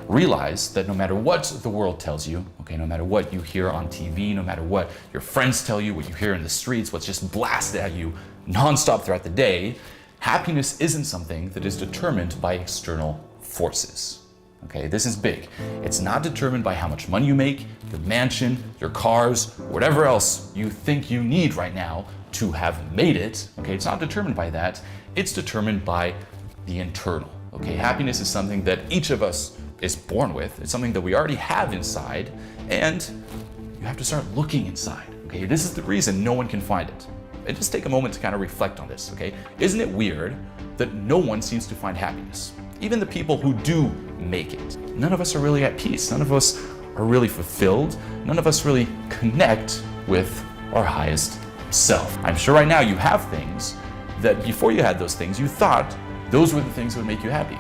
realize that no matter what the world tells you, okay, no matter what you hear on TV, no matter what your friends tell you, what you hear in the streets, what's just blasted at you nonstop throughout the day, happiness isn't something that is determined by external forces. Okay, this is big. It's not determined by how much money you make, your mansion, your cars, whatever else you think you need right now to have made it. Okay, it's not determined by that. It's determined by the internal. Okay, happiness is something that each of us is born with. It's something that we already have inside, and you have to start looking inside. Okay, this is the reason no one can find it. And just take a moment to kind of reflect on this. Okay, isn't it weird that no one seems to find happiness? Even the people who do make it. None of us are really at peace. None of us are really fulfilled. None of us really connect with our highest self. I'm sure right now you have things that before you had those things, you thought those were the things that would make you happy.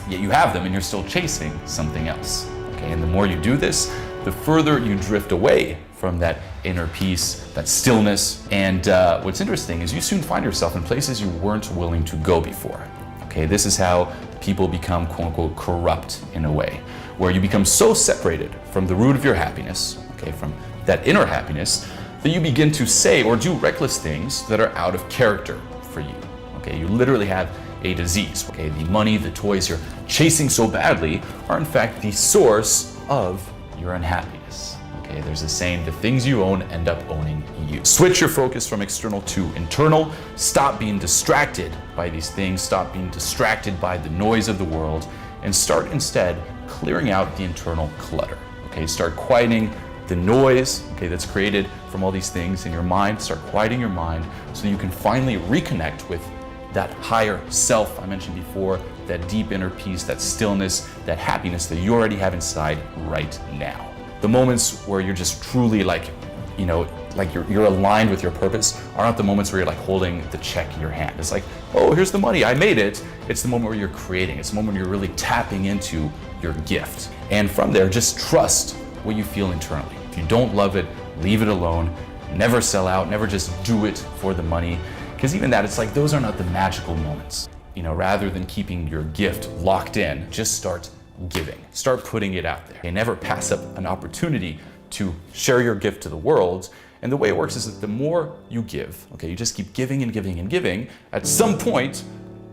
Yet you have them and you're still chasing something else. Okay, and the more you do this, the further you drift away from that inner peace, that stillness. And what's interesting is you soon find yourself in places you weren't willing to go before. Okay, this is how people become quote unquote corrupt in a way, where you become so separated from the root of your happiness, okay, from that inner happiness, that you begin to say or do reckless things that are out of character for you. Okay, you literally have a disease. Okay, the money, the toys you're chasing so badly are in fact the source of your unhappiness. Okay, there's a saying, the things you own end up owning you. Switch your focus from external to internal. Stop being distracted by these things. Stop being distracted by the noise of the world and start instead clearing out the internal clutter. Okay, start quieting the noise, okay, that's created from all these things in your mind. Start quieting your mind so you can finally reconnect with that higher self I mentioned before, that deep inner peace, that stillness, that happiness that you already have inside right now. The moments where you're just truly like you're aligned with your purpose are not the moments where you're like holding the check in your hand. It's like, oh, here's the money, I made it. It's the moment where you're creating. It's the moment where you're really tapping into your gift. And from there, just trust what you feel internally. If you don't love it, leave it alone. Never sell out, never just do it for the money. Because even that, it's like, those are not the magical moments. Rather than keeping your gift locked in, just start giving. Start putting it out there. And never pass up an opportunity to share your gift to the world. And the way it works is that the more you give, okay, you just keep giving and giving and giving, at some point,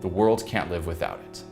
the world can't live without it.